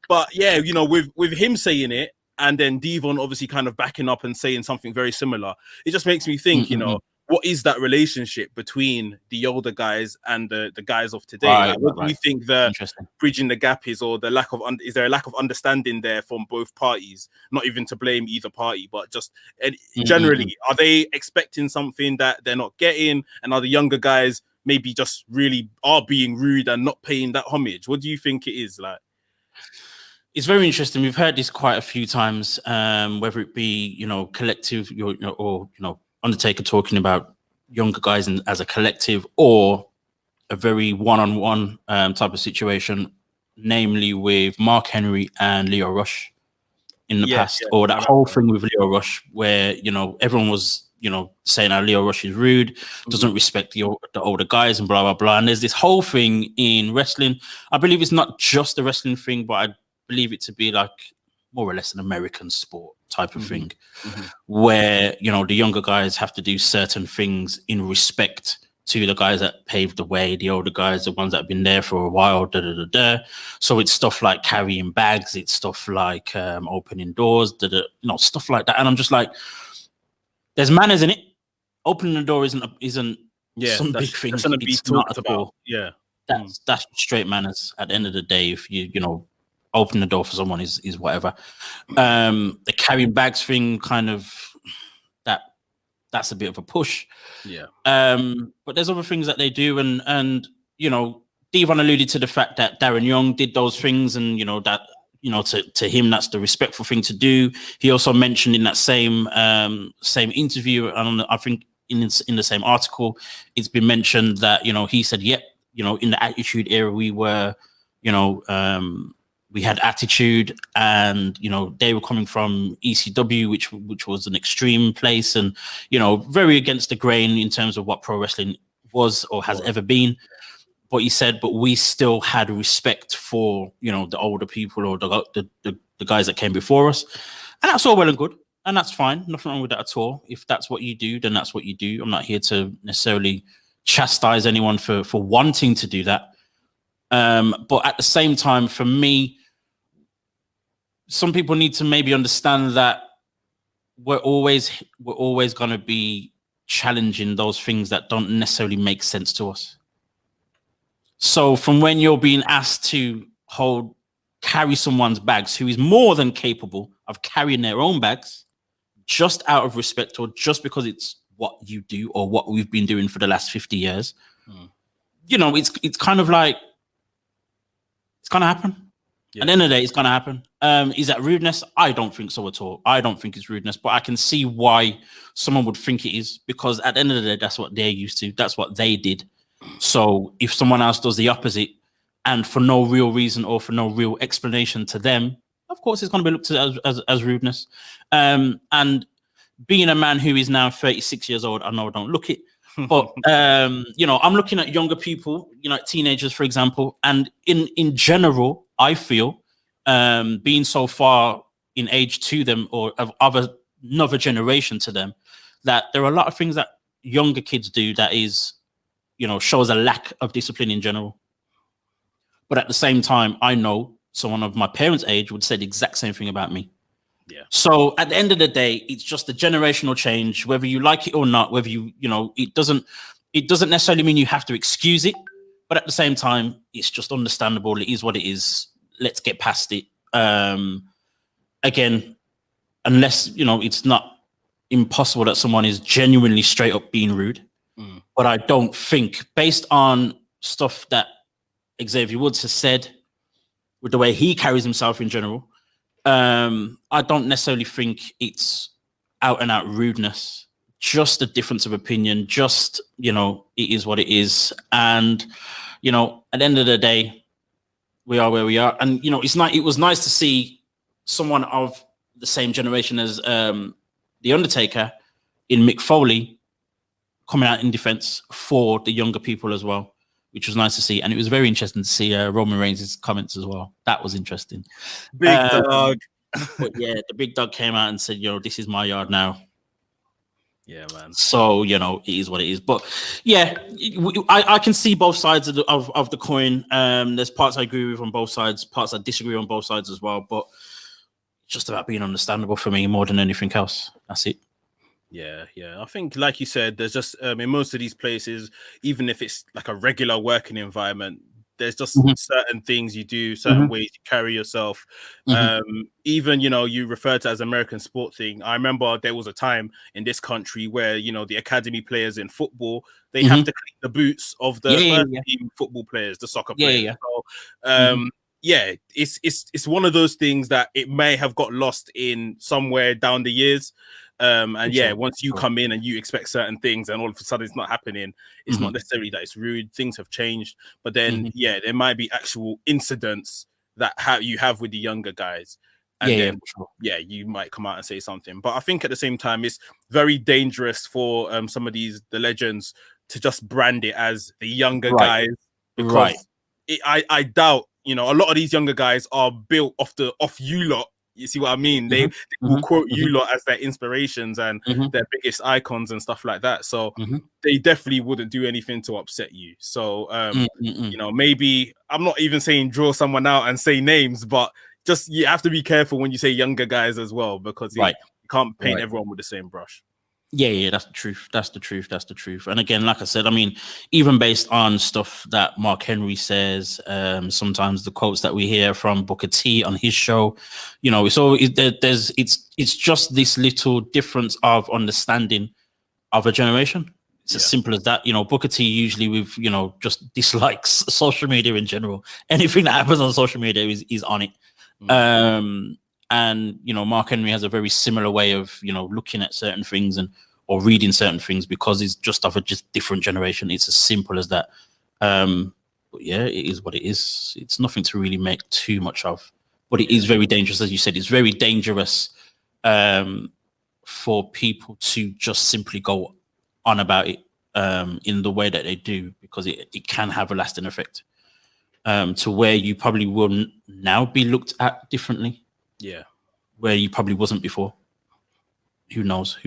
But yeah, you know, with him saying it and then Devon obviously kind of backing up and saying something very similar, it just makes me think, you know, what is that relationship between the older guys and the guys of today? What do you think the bridging the gap is, or the lack of is there a lack of understanding there from both parties? Not even to blame either party, but just generally, are they expecting something that they're not getting, and are the younger guys maybe just really are being rude and not paying that homage? What do you think it is like? It's very interesting. We've heard this quite a few times, whether it be, you know, collective, or, you know, Undertaker talking about younger guys as a collective, or a very one-on-one type of situation, namely with Mark Henry and Leo Rush in the past, or that whole thing with Leo Rush where, you know, everyone was, you know, saying how Leo Rush is rude, doesn't respect the older guys and blah, blah, blah. And there's this whole thing in wrestling. I believe it's not just a wrestling thing, but I believe it to be like more or less an American sport type of thing, where, you know, the younger guys have to do certain things in respect to the guys that paved the way, the older guys, the ones that have been there for a while, So it's stuff like carrying bags, it's stuff like opening doors, you know, stuff like that. And I'm just like, there's manners in it. Opening the door isn't some big thing. It's not at all. Yeah, that's straight manners. At the end of the day, if you know, open the door for someone is whatever. The carrying bags thing, kind of that's a bit of a push. Yeah. But there's other things that they do, and you know, Devon alluded to the fact that Darren Young did those things, and you know that, you know, to him that's the respectful thing to do. He also mentioned in that same interview, and I think in the same article, it's been mentioned that, you know, he said, yep, you know, in the Attitude Era we were, you know, we had attitude, and you know, they were coming from ECW, which was an extreme place, and you know, very against the grain in terms of what pro wrestling was or has ever been. But he said, but we still had respect for, you know, the older people, or the guys that came before us, and that's all well and good, and that's fine, nothing wrong with that at all. If that's what you do, then that's what you do. I'm not here to necessarily chastise anyone for wanting to do that. But at the same time, for me, some people need to maybe understand that we're always going to be challenging those things that don't necessarily make sense to us. So from when you're being asked to carry someone's bags who is more than capable of carrying their own bags, just out of respect, or just because it's what you do or what we've been doing for the last 50 years, you know, it's kind of like, it's going to happen. At the end of the day, it's going to happen. Is that rudeness? I don't think so at all. I don't think it's rudeness, but I can see why someone would think it is, because at the end of the day, that's what they're used to. That's what they did. So if someone else does the opposite, and for no real reason or for no real explanation to them, of course, it's going to be looked at as rudeness. And being a man who is now 36 years old, I know I don't look it, but you know, I'm looking at younger people, you know, teenagers, for example, and in general, I feel being so far in age to them, or of another generation to them, that there are a lot of things that younger kids do that is, you know, shows a lack of discipline in general. But at the same time, I know someone of my parents' age would say the exact same thing about me. Yeah. So at the end of the day, it's just a generational change, whether you like it or not, whether you know, it doesn't necessarily mean you have to excuse it, but at the same time, it's just understandable. It is what it is. Let's get past it. Again, unless, you know, it's not impossible that someone is genuinely straight up being rude. But I don't think, based on stuff that Xavier Woods has said, with the way he carries himself in general, I don't necessarily think it's out and out rudeness, just a difference of opinion, just, you know, it is what it is. And, you know, at the end of the day, we are where we are. And, you know, it was nice to see someone of the same generation as The Undertaker in Mick Foley coming out in defense for the younger people as well, which was nice to see. And it was very interesting to see Roman Reigns' comments as well. That was interesting. Big dog. But yeah, the big dog came out and said, you know, this is my yard now. Yeah, man. So, you know, it is what it is. But yeah, I can see both sides of the coin. There's parts I agree with on both sides, parts I disagree on both sides as well. But it's just about being understandable for me more than anything else. That's it. Yeah. I think, like you said, there's just in most of these places, even if it's like a regular working environment, there's just certain things you do, certain ways you carry yourself. Even, you know, you refer to as American sport thing. I remember there was a time in this country where, you know, the academy players in football, they have to clean the boots of the first team football players, the soccer players. So, yeah, it's one of those things that it may have got lost in somewhere down the years. And yeah, once you come in and you expect certain things and all of a sudden it's not happening, it's not necessarily that it's rude. Things have changed, but then yeah, there might be actual incidents that you have with the younger guys, and then you might come out and say something. But I think at the same time, it's very dangerous for some of the legends to just brand it as the younger guys, because I doubt, you know, a lot of these younger guys are built off you lot. You see what I mean? They will quote you lot as their inspirations and their biggest icons and stuff like that. So they definitely wouldn't do anything to upset you. So, you know, maybe I'm not even saying draw someone out and say names, but just you have to be careful when you say younger guys as well, because you can't paint everyone with the same brush. Yeah, that's the truth. That's the truth. And again, like I said, I mean, even based on stuff that Mark Henry says, sometimes the quotes that we hear from Booker T on his show, you know, it's just this little difference of understanding of a generation. It's as simple as that. You know, Booker T usually with, you know, just dislikes social media in general. Anything that happens on social media is on it. And, you know, Mark Henry has a very similar way of, you know, looking at certain things or reading certain things, because it's just of a just different generation. It's as simple as that. But yeah, it is what it is. It's nothing to really make too much of. But it is very dangerous, as you said. It's very dangerous for people to just simply go on about it in the way that they do, because it can have a lasting effect to where you probably will now be looked at differently. Yeah, where you probably wasn't before. Who knows?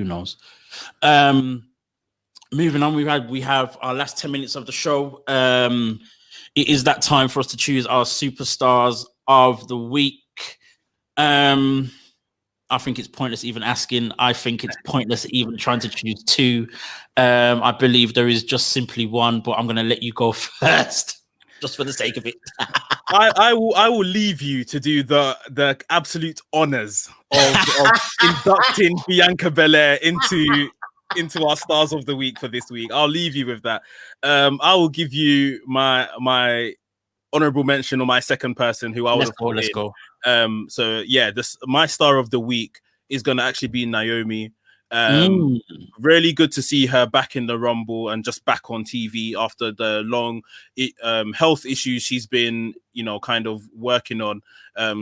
Moving on, we have our last 10 minutes of the show. It is that time for us to choose our superstars of the week. I think it's pointless even asking. I think it's pointless even trying to choose two. I believe there is just simply one, but I'm going to let you go first, just for the sake of it. I will leave you to do the absolute honors of inducting Bianca Belair into our stars of the week for this week. I'll leave you with that. I will give you my honorable mention, or my second person who I would have put Let's in. go. So yeah, my star of the week is going to actually be Naomi. Really good to see her back in the Rumble and just back on TV after the long health issues she's been, kind of working on.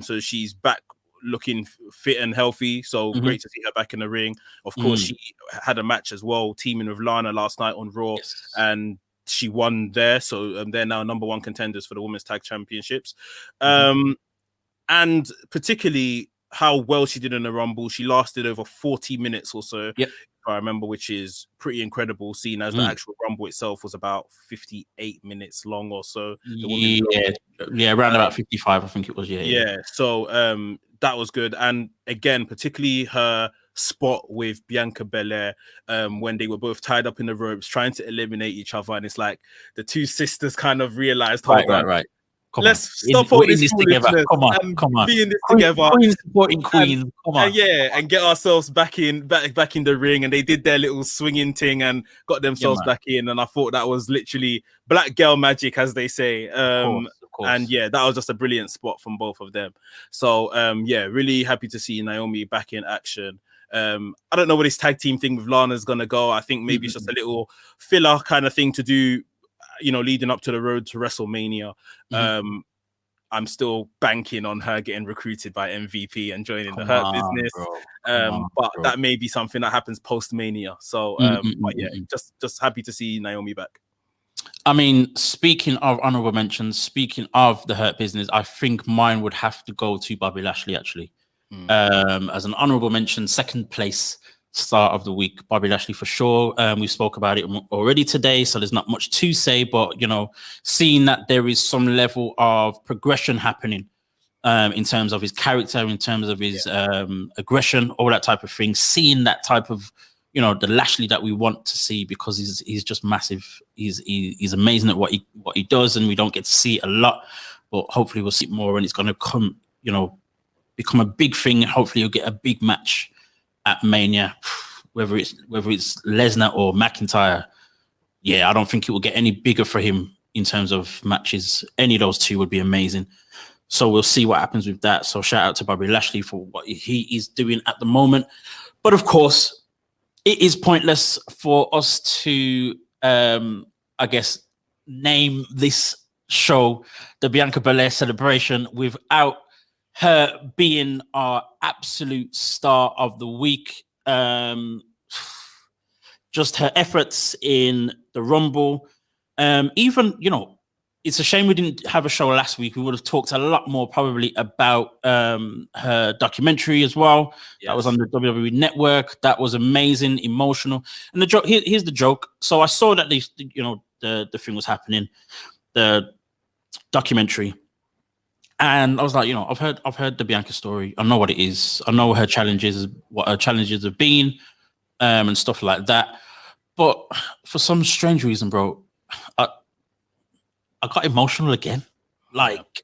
So she's back looking fit and healthy. So great to see her back in the ring. Of course, she had a match as well, teaming with Lana last night on Raw, and she won there. So they're now number one contenders for the Women's Tag Championships. And particularly how well she did in the Rumble. She lasted over 40 minutes or so, if I remember, which is pretty incredible, seeing as the actual Rumble itself was about 58 minutes long or so. Around about 55, I think it was. So that was good. And again, particularly her spot with Bianca Belair, when they were both tied up in the ropes trying to eliminate each other, and it's like the two sisters kind of realized, right. Let's stop all this together. Come on. Be in this together. Queen supporting Queen. Come on. And get ourselves back in the ring. And they did their little swinging thing and got themselves back in. And I thought that was literally black girl magic, as they say. Of course. And that was just a brilliant spot from both of them. So really happy to see Naomi back in action. I don't know where this tag team thing with Lana is gonna go. I think maybe it's just a little filler kind of thing to do, leading up to the road to WrestleMania. I'm still banking on her getting recruited by MVP and joining the Hurt Business. But that may be something that happens post Mania. So, just happy to see Naomi back. I mean, speaking of honorable mentions, speaking of the Hurt Business, I think mine would have to go to Bobby Lashley, actually. As an honorable mention, second place star of the week, Bobby Lashley for sure. We spoke about it already today, so there's not much to say, but seeing that there is some level of progression happening in terms of his character, in terms of his aggression, all that type of thing, seeing that type of the Lashley that we want to see, because he's just massive. He's amazing at what he does, and we don't get to see it a lot, but hopefully we'll see it more, and it's going to come become a big thing. Hopefully you'll get a big match at Mania, whether it's Lesnar or McIntyre. I don't think it will get any bigger for him in terms of matches. Any of those two would be amazing. So we'll see what happens with that. So shout out to Bobby Lashley for what he is doing at the moment. But of course, it is pointless for us to, I guess, name this show the Bianca Belair celebration without her being our absolute star of the week. Just her efforts in the Rumble. Even, it's a shame we didn't have a show last week. We would have talked a lot more probably about her documentary as well. That was on the WWE Network. That was amazing, emotional. And the joke, here's the joke. So I saw that the thing was happening, the documentary. And I was like, I've heard the Bianca story. I know what it is. I know what her challenges have been, and stuff like that. But for some strange reason, bro, I got emotional again. Like,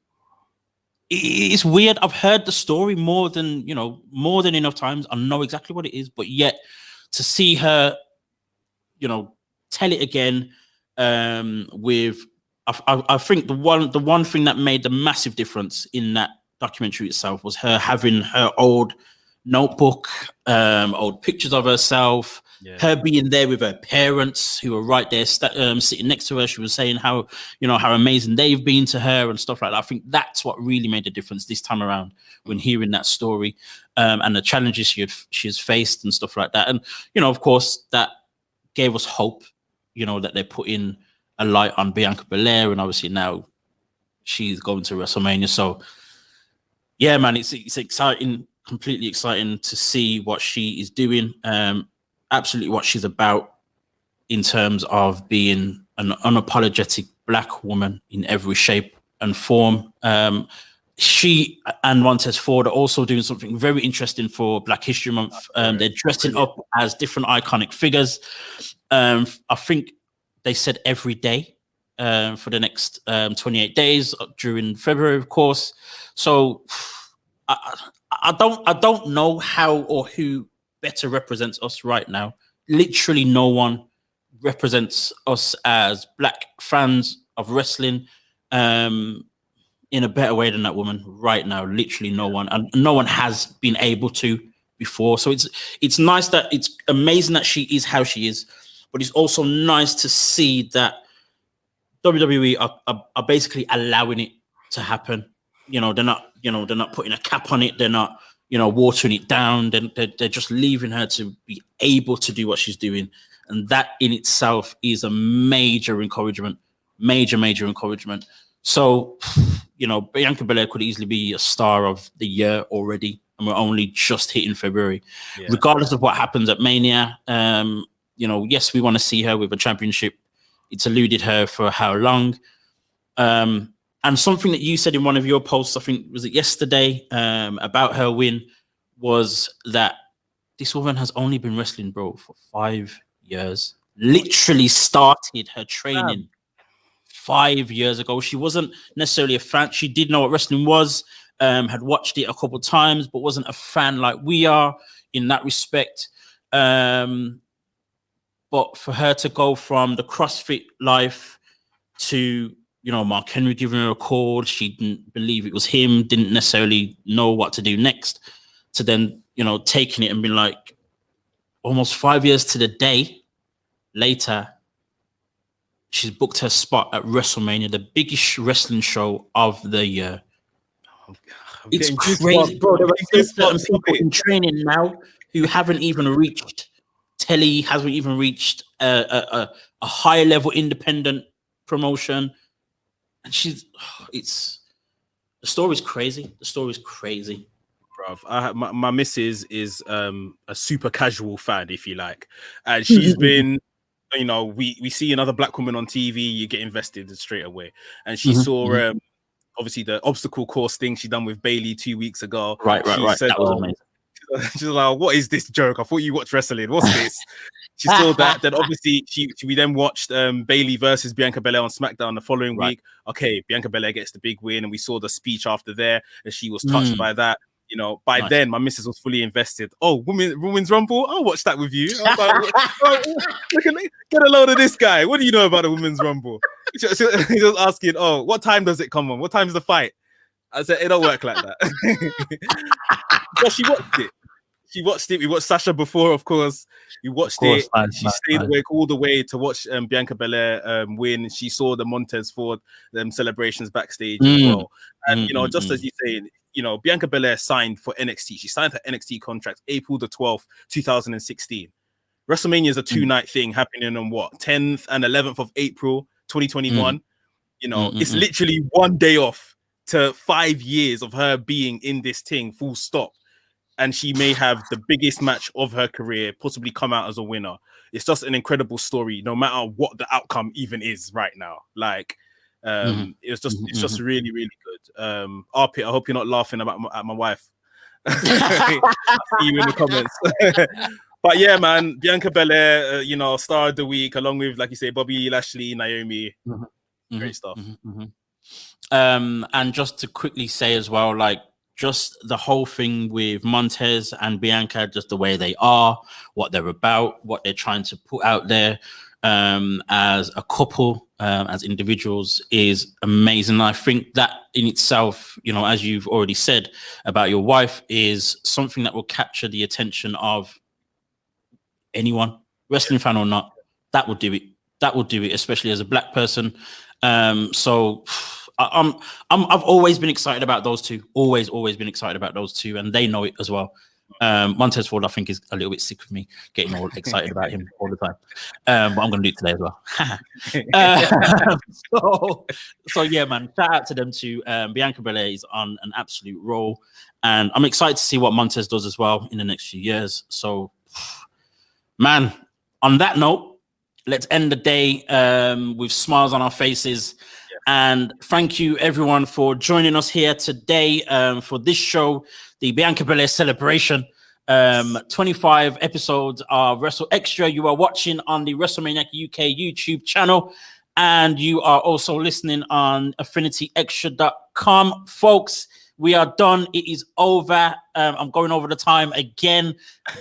it's weird. I've heard the story more than enough times. I know exactly what it is, but yet to see her, tell it again, with. I think the one thing that made the massive difference in that documentary itself was her having her old notebook, old pictures of herself, her being there with her parents who were right there sitting next to her. She was saying how amazing they've been to her and stuff like that. I think that's what really made a difference this time around when hearing that story, and the challenges she has faced and stuff like that. And of course, that gave us hope. That they're putting a light on Bianca Belair, and obviously now she's going to WrestleMania. So yeah, man, it's exciting, completely exciting to see what she is doing. Absolutely what she's about in terms of being an unapologetic Black woman in every shape and form. She and Montez Ford are also doing something very interesting for Black History Month. They're dressing up as different iconic figures. I think they said every day for the next 28 days during February, of course. So I don't know how or who better represents us right now. Literally no one represents us as Black fans of wrestling in a better way than that woman right now. Literally no one, and no one has been able to before. So it's nice that it's amazing that she is how she is, but it's also nice to see that WWE are basically allowing it to happen. They're not putting a cap on it. They're not, watering it down. They're just leaving her to be able to do what she's doing. And that in itself is a major encouragement, major encouragement. So, Bianca Belair could easily be a star of the year already. And we're only just hitting February. Yeah. Regardless of what happens at Mania, yes, we want to see her with a championship. It's eluded her for how long? And something that you said in one of your posts, I think, was it yesterday, about her win, was that this woman has only been wrestling, bro, for 5 years. Literally started her training 5 years ago. She wasn't necessarily a fan. She did know what wrestling was, had watched it a couple of times, but wasn't a fan like we are in that respect. But for her to go from the CrossFit life to, Mark Henry giving her a call, she didn't believe it was him, didn't necessarily know what to do next, to then, taking it and being like, almost 5 years to the day later, she's booked her spot at WrestleMania, the biggest wrestling show of the year. It's crazy, bro. There are certain people in training now who haven't even reached telly, hasn't even reached a high level independent promotion, and the story's crazy. The story's crazy, bruv. My missus is a super casual fan, if you like, and she's been. We see another black woman on TV, you get invested straight away, and she saw obviously the obstacle course thing she done with Bailey 2 weeks ago. Right. Said, that was amazing. She's like, what is this joke? I thought you watched wrestling. What's this? She saw that. Then obviously we then watched Bailey versus Bianca Belair on SmackDown the following week. Okay, Bianca Belair gets the big win, and we saw the speech after there, and she was touched by that. By then my missus was fully invested. Oh, women's rumble, I'll watch that with you. I was like, get a load of this guy. What do you know about the women's rumble? He was asking, oh, what time does it come on? What time's the fight? I said, it don't work like that. But she watched it. We watched Sasha before, of course. We watched it. She stayed awake all the way to watch Bianca Belair win. She saw the Montez Ford celebrations backstage as well. And just as you say, Bianca Belair signed for NXT. She signed her NXT contract April the 12th, 2016. WrestleMania is a 2-night thing happening on 10th and 11th of April, 2021. It's literally one day off to 5 years of her being in this thing, full stop. And she may have the biggest match of her career, possibly come out as a winner. It's just an incredible story, no matter what the outcome even is right now. Like, it's just really, really good. Arpit, I hope you're not laughing at my wife. I see you in the comments. But yeah, man, Bianca Belair, star of the week, along with, like you say, Bobby Lashley, Naomi. Great stuff. And just to quickly say as well, like, just the whole thing with Montez and Bianca, just the way they are, what they're about, what they're trying to put out there as a couple, as individuals, is amazing. I think that in itself, as you've already said about your wife, is something that will capture the attention of anyone, wrestling fan or not. That would do it. That would do it, especially as a black person. So I've always been excited about those two. Always been excited about those two, and they know it as well. Montez Ford, I think, is a little bit sick of me getting all excited about him all the time. But I'm going to do it today as well. So yeah, man, shout out to them too. Bianca Belair is on an absolute roll, and I'm excited to see what Montez does as well in the next few years. So, man, on that note, let's end the day with smiles on our faces. And thank you, everyone, for joining us here today for this show, the Bianca Belair celebration. 25 episodes of WrstlXtra. You are watching on the WrestleManiac UK YouTube channel, and you are also listening on AffinityExtra.com. Folks, we are done. It is over. I'm going over the time again.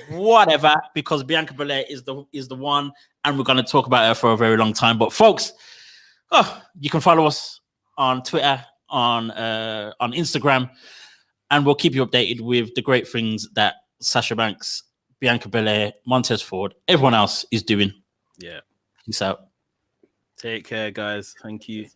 Whatever, because Bianca Belair is the one, and we're going to talk about her for a very long time. But folks, you can follow us on Twitter on Instagram, and we'll keep you updated with the great things that Sasha Banks, Bianca Belair, Montez Ford, everyone else is doing. Yeah. Peace out. Take care, guys. Thank you.